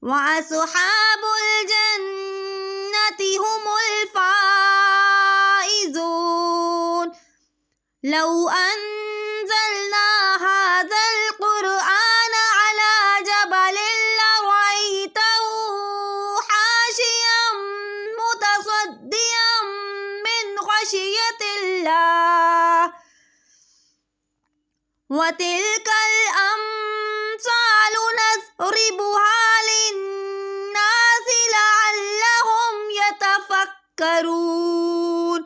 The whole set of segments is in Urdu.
وأصحاب الجنة هم الفائزون. لو أنزلنا هذا القرآن على جبل لرأيته خاشعا متصدعا من خشية الله. وتلك الأمثال نضربها للناس لعلهم يتفكرون.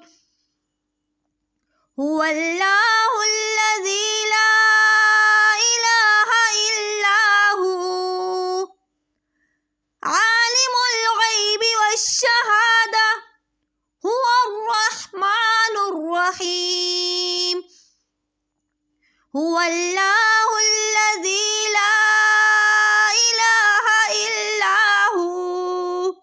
هو الله الذي لا إله إلا هو عالم الغيب والشهادة هو الرحمن الرحيم. هو الله الذي لا إله إلا هو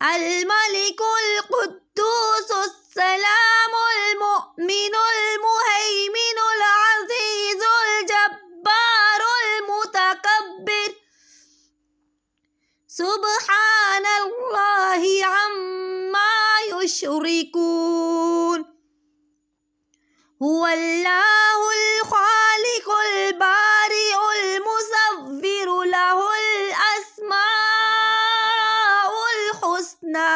الملك القدوس السلام المؤمن المهيمن العزيز الجبار المتكبر سبحان الله عما يشركون. هو الله الخالق البارئ المصور له الأسماء الحسنى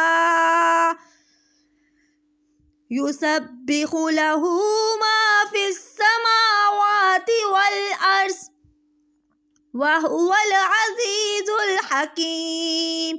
يسبح له ما في السماوات والأرض وهو العزيز الحكيم.